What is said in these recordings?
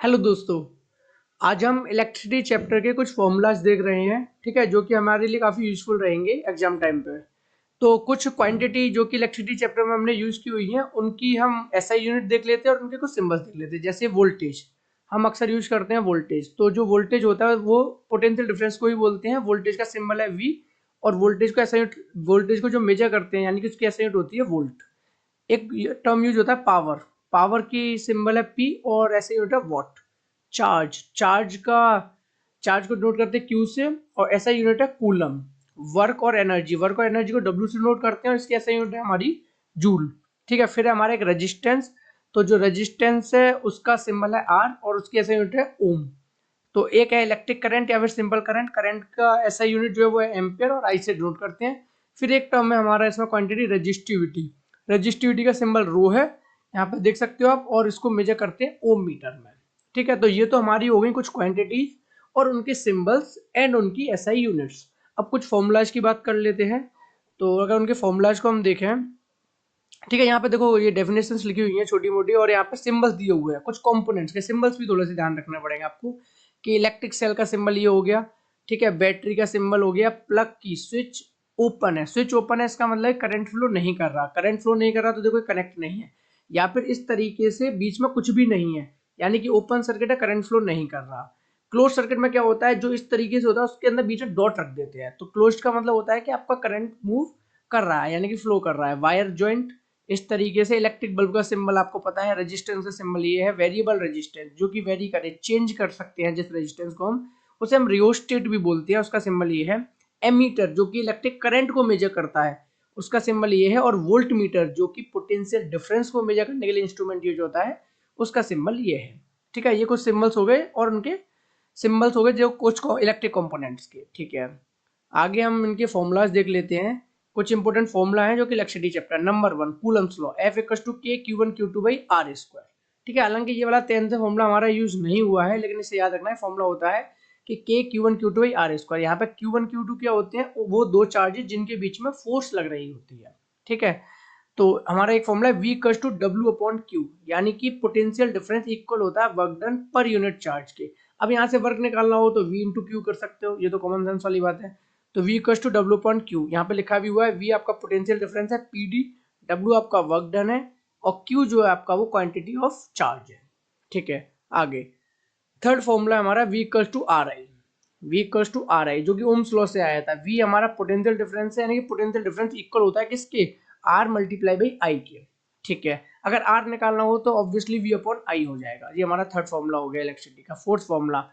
Hello दोस्तों। आज हम इलेक्ट्रिसिटी चैप्टर के कुछ फॉर्मूलाज देख रहे हैं, ठीक है, जो कि हमारे लिए काफ़ी यूजफुल रहेंगे एग्जाम टाइम पे। तो कुछ क्वांटिटी जो कि इलेक्ट्रिसिटी चैप्टर में हमने यूज़ की हुई हैं उनकी हम एसआई यूनिट देख लेते हैं और उनके कुछ सिंबल्स देख लेते हैं। जैसे वोल्टेज हम अक्सर यूज करते हैं वोल्टेज, तो जो वोल्टेज होता है वो पोटेंशियल डिफरेंस को ही बोलते हैं। वोल्टेज का सिंबल है वी और वोल्टेज को एसआई वोल्टेज को जो मेजर करते हैं यानी कि उसकी एसआई यूनिट होती है वोल्ट। एक टर्म यूज होता है पावर, पावर की सिंबल है पी और ऐसे यूनिट है वॉट। चार्ज को नोट करते हैं क्यू से और ऐसा यूनिट है कूलम। वर्क और एनर्जी को डब्ल्यू से नोट करते हैं और इसकी ऐसा यूनिट है हमारी जूल। ठीक है, फिर हमारा एक रेजिस्टेंस, तो जो रेजिस्टेंस है उसका सिंबल है आर और उसकी ऐसा यूनिट है ओम। तो एक है इलेक्ट्रिक करंट या फिर सिंपल करंट, करंट का ऐसा यूनिट जो है वो है एम्पियर और आई से डिनोट करते हैं। फिर एक टर्म है हमारा इसमें क्वांटिटी रेजिस्टिविटी, रेजिस्टिविटी का सिंबल रो है, यहाँ पे देख सकते हो आप, और इसको मेजर करते हैं ओम मीटर में। ठीक है, तो ये तो हमारी हो गई कुछ क्वांटिटीज और उनके सिंबल्स एंड उनकी एसआई यूनिट्स। अब कुछ फॉर्मूलाज की बात कर लेते हैं। तो अगर उनके फॉर्मूलाज को हम देखें, ठीक है, यहाँ पे देखो ये डेफिनेशंस लिखी हुई हैं छोटी मोटी और यहाँ पे सिंबल्स दिए हुए हैं। कुछ कंपोनेंट्स के सिंबल्स भी थोड़े से ध्यान रखना पड़ेगा आपको कि इलेक्ट्रिक सेल का सिंबल ये हो गया, ठीक है, बैटरी का सिंबल हो गया, प्लग की स्विच ओपन है, स्विच ओपन है इसका मतलब करंट फ्लो नहीं कर रहा, करंट फ्लो नहीं कर रहा तो देखो कनेक्ट नहीं है, या फिर इस तरीके से बीच में कुछ भी नहीं है यानी कि ओपन सर्किट है, करंट फ्लो नहीं कर रहा। क्लोज सर्किट में क्या होता है, जो इस तरीके से होता है उसके अंदर बीच में डॉट रख देते हैं, तो क्लोज का मतलब होता है कि आपका करंट मूव कर रहा है यानी कि फ्लो कर रहा है। वायर जॉइंट इस तरीके से। इलेक्ट्रिक बल्ब का सिंबल आपको पता है, रेजिस्टेंस का सिंबल ये है, वेरिएबल रेजिस्टेंस जो कि वेरी करे, चेंज कर सकते हैं जिस रेजिस्टेंस को हम, उसे हम रियोस्टेट भी बोलते हैं, उसका सिंबल ये है। एमीटर जो कि इलेक्ट्रिक करंट को मेजर करता है, उसका सिंबल ये है। और वोल्ट मीटर जो कि पोटेंशियल डिफरेंस को मेजर करने के लिए इंस्ट्रूमेंट यूज होता है, उसका सिंबल ये है। ठीक है, ये कुछ सिंबल्स हो गए और उनके सिंबल्स हो गए जो कुछ इलेक्ट्रिक कंपोनेंट्स के। ठीक है, आगे हम इनके फॉर्मूलाज देख लेते हैं। कुछ इंपोर्टेंट फॉर्मूला है जो कि electricity chapter. Number 1 Coulomb's law, F equals to K Q1 Q2 by R square. ठीक है, हालांकि ये वाला 10th फॉर्मूला हमारा यूज नहीं हुआ है लेकिन इसे याद रखना है। फॉर्मूला होता है कि K Q1 Q2 by R square. यहाँ पे Q1 Q2 क्या होते हैं, वो दो चार्जेस जिनके बीच में फोर्स लग रही होती है। ठीक है, तो हमारा एक फॉर्मूला है V equals to W upon Q, यानी कि पोटेंशियल डिफरेंस इक्वल होता है वर्क डन पर यूनिट चार्ज के। अब यहाँ से वर्क निकालना हो तो V इंटू क्यू कर सकते हो, ये तो कॉमन सेंस वाली बात है। तो V equals to W upon Q, यहाँ पे लिखा भी हुआ है, V आपका पोटेंशियल डिफरेंस है PD, W आपका वर्क डन है और Q जो है आपका वो क्वांटिटी ऑफ चार्ज है। ठीक है, आगे थर्ड फॉर्मूला हमारा V equals to R I, V equals to R I जो कि ओम्स लॉ से आया था। V हमारा पोटेंशियल डिफरेंस है, यानी कि पोटेंशियल डिफरेंस इक्वल होता है किसके, R मल्टीप्लाई बाई आई के। ठीक है, अगर R निकालना हो तो ऑब्वियसली V अपॉन आई हो जाएगा। ये हमारा थर्ड फॉर्मूला हो गया इलेक्ट्रिसिटी का। Fourth formula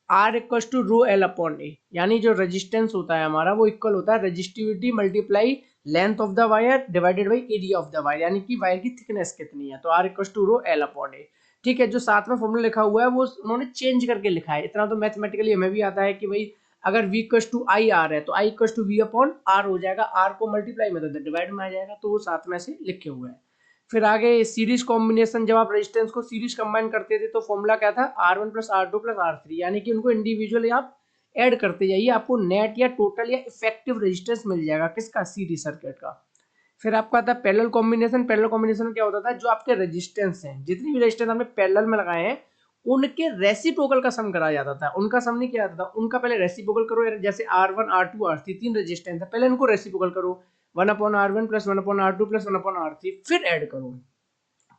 R equals to rho L upon A, यानी जो रेजिस्टेंस होता है हमारा वो इक्वल होता है resistivity multiply length of the wire divided by area of the wire, यानी कि वायर की थिकनेस कितनी है। तो R equals to rho L upon A. ठीक है, जो साथ में फॉर्मूला लिखा हुआ है वो उन्होंने चेंज करके लिखा है, इतना तो मैथमेटिकली हमें भी आता है कि भाई अगर v equals to I R है तो i equals to v upon R हो जाएगा, r को मल्टीप्लाई में तो डिवाइड में आ जाएगा, तो वो साथ में से लिखे हुए हैं। फिर आगे सीरीज कॉम्बिनेशन, जब आप रेजिस्टेंस को सीरीज कंबाइन करते थे तो फॉर्मूला क्या था, R1 plus R2 plus R3, यानी कि उनको इंडिविजुअली आप ऐड करते जाइए, आपको नेट या टोटल या इफेक्टिव रेजिस्टेंस मिल जाएगा किसका, सीरीज सर्किट का। फिर आपका आता है पैरेलल कॉम्बिनेशन। पैरेलल कॉम्बिनेशन में क्या होता था, जो आपके रेजिस्टेंस हैं, जितनी भी रेजिस्टेंस आपने पैरेलल में लगाए हैं उनके रेसिप्रोकल का सम कराया जाता था। उनका सम नहीं किया जाता था, उनका पहले रेसिप्रोकल करो। जैसे R1 R2 R3 तीन रेजिस्टेंस है, पहले इनको रेसिप्रोकल करो, 1 upon R1 plus 1 upon R2 plus 1 upon R3, फिर ऐड करो।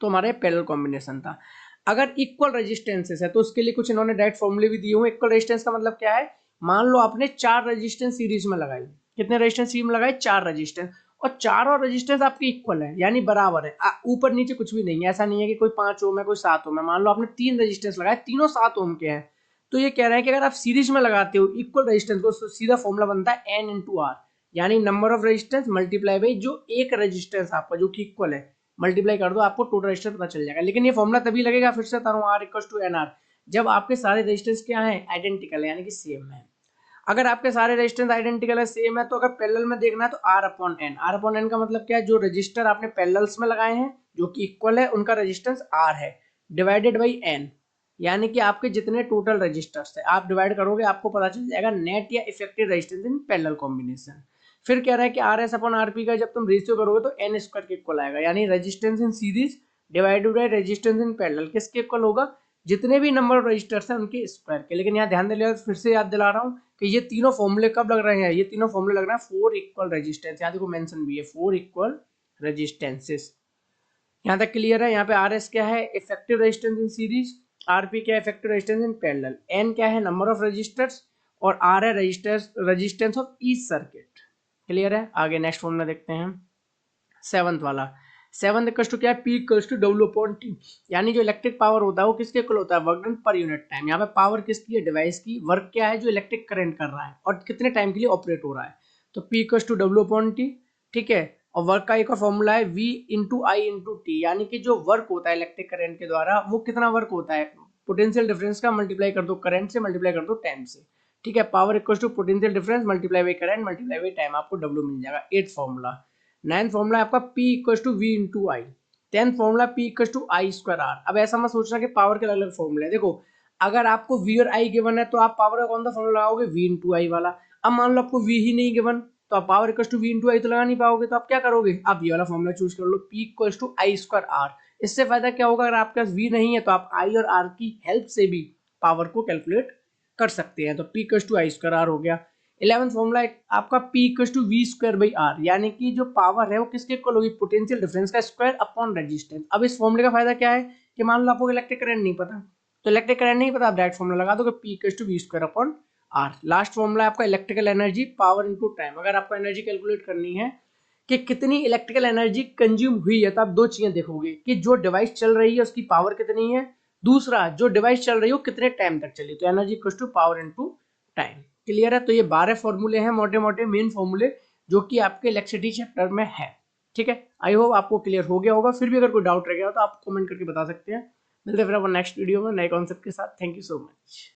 तो हमारा पैरेलल कॉम्बिनेशन था। अगर इक्वल रेजिस्टेंसेस है तो उसके लिए कुछ इन्होंने डायरेक्ट फॉर्मूले भी दिए हुए। इक्वल रेजिस्टेंस का मतलब क्या है, मान लो आपने चार रेजिस्टेंस सीरीज में लगाई, कितने रेजिस्टेंस सीरीज में लगाए, चार रेजिस्टेंस, और चारों रेजिस्टेंस आपके इक्वल है यानी बराबर है, ऊपर नीचे कुछ भी नहीं है, ऐसा नहीं है कि कोई 5 ओम है कोई 7 ओम है। मान लो आपने तीन रेजिस्टेंस लगाए, तीनों 7 ओम के हैं, तो ये कह रहा है कि अगर आप सीरीज में लगाते हो इक्वल रेजिस्टेंस को तो सीधा फॉर्मूला बनता है N इंटू आर, यानी number of resistance multiply by जो एक रेजिस्टेंस आपका जो कि इक्वल है, मल्टीप्लाई कर दो, आपको टोटल रेजिस्टेंस पता चल जाएगा। लेकिन ये फॉर्मूला तभी लगेगा, फिर से बता रहा हूँ, R equal to N R, जब आपके सारे रेजिस्टेंस क्या है, आइडेंटिकल है यानी कि सेम है। अगर आपके सारे रेजिस्टेंस आइडेंटिकल है, सेम है, तो अगर पैरेलल में देखना है तो R upon N. R upon N का मतलब क्या है, जो रजिस्टर आपने पैरेलल्स में लगाए हैं जो कि इक्वल है उनका रेजिस्टेंस आर है, डिवाइडेड बाई एन, यानी कि आपके जितने टोटल रजिस्टर्स है आप डिवाइड करोगे, आपको पता चल जाएगा नेट या effective resistance in parallel combination. फिर कह रहा है कि आर एस अपॉन आरपी का जब तुम रेशियो करोगे तो एन स्क्वायर के इक्वल आएगा, यानी resistance in series divided by resistance in parallel किसके इक्वल होगा, जितने भी नंबर ऑफ रजिस्टर्स हैं उनके स्क्वायर के। लेकिन यहाँ ध्यान दिला, फिर से याद दिला रहा हूँ कि ये तीनों फॉर्मूले कब लग रहे हैं, ये तीनों फॉर्मूले लग रहे हैं 4 इक्वल रेजिस्टेंस, यहाँ देखो मेंशन भी है 4 इक्वल रेजिस्टेंसेस। यहाँ तक क्लियर है। यहाँ पे आर एस क्या है, effective resistance in series, RP क्या है, effective resistance in parallel, N क्या है, नंबर ऑफ रजिस्टर्स, और आर है resistance of each circuit. Clear है। आगे नेक्स्ट फॉर्मूला देखते हैं, सेवंथ वाला। सेवंथ इक्वल टू क्या है, P equal to W upon T, यानी जो इलेक्ट्रिक पावर होता है वो किसके इक्वल होता है, वर्क डन पर यूनिट टाइम। यहाँ पे पावर किसकी है, डिवाइस की, वर्क क्या है, जो इलेक्ट्रिक करंट कर रहा है और कितने टाइम के लिए ऑपरेट हो रहा है। तो P equal to W upon T, ठीक है। और वर्क का एक और फॉर्मूला है V इंटू आई इंटू टी, यानी कि जो वर्क होता है इलेक्ट्रिक करंट के द्वारा वो कितना वर्क होता है, पोटेंशियल डिफरेंस का मल्टीप्लाई कर दो करंट से, मल्टीप्लाई कर दो टाइम से, ठीक है। Power equal to potential difference multiply by current multiply by time, आपको W मिल जाएगा। 8th formula. 9th फॉर्मूला आपका P equal to V into I. 10th formula P equal to I square R. अब ऐसा मत सोचना कि पावर के अलग अलग फॉर्मूले है। देखो अगर आपको V और I गिवन है तो आप पावर का कौन सा फॉर्मूला लगाओगे, V इंटू आई वाला। अब मान लो आपको V ही नहीं गिवन तो आप power equal to V into I तो लगा नहीं पाओगे, तो आप क्या करोगे, आप ये वाला फॉर्मूला चूज कर लो, P equal to I square R. इससे फायदा क्या होगा, अगर आपके पास V नहीं है तो आप I और R की हेल्प से भी पावर को कैलकुलेट कर सकते हैं। तो P equal to I square R हो गया। 11th फॉर्मूला आपका P equal to V square by R, यानी कि जो पावर है वो किसके इक्वल होगी, पोटेंशियल डिफरेंस का स्क्वायर अपॉन रेजिस्टेंस। अब इस फॉर्मूले का फायदा क्या है कि मान लो आपको इलेक्ट्रिक करंट नहीं पता, तो इलेक्ट्रिक करंट नहीं पता, आप डायरेक्ट फॉर्मूला लगा दोगे P equal to V square upon R. Last formula आपका electrical energy power into time. अगर आपको एनर्जी कैलकुलेट करनी है कि कितनी इलेक्ट्रिकल एनर्जी कंज्यूम हुई है, तो आप दो चीजें देखोगे कि जो डिवाइस चल रही है उसकी पावर कितनी है, दूसरा जो डिवाइस चल रही है वो कितने टाइम तक चली, तो energy equal to power into time. Clear है। तो ये 12 फॉर्मूले हैं, मोटे मोटे मेन फॉर्मूले, जो कि आपके इलेक्ट्रिसिटी चैप्टर में है। ठीक है, आई होप आपको क्लियर हो गया होगा। फिर भी अगर कोई डाउट रह गया हो तो आप कमेंट करके बता सकते हैं। मिलते हैं फिर अपन नेक्स्ट वीडियो में नए कॉन्सेप्ट के साथ। Thank you so much.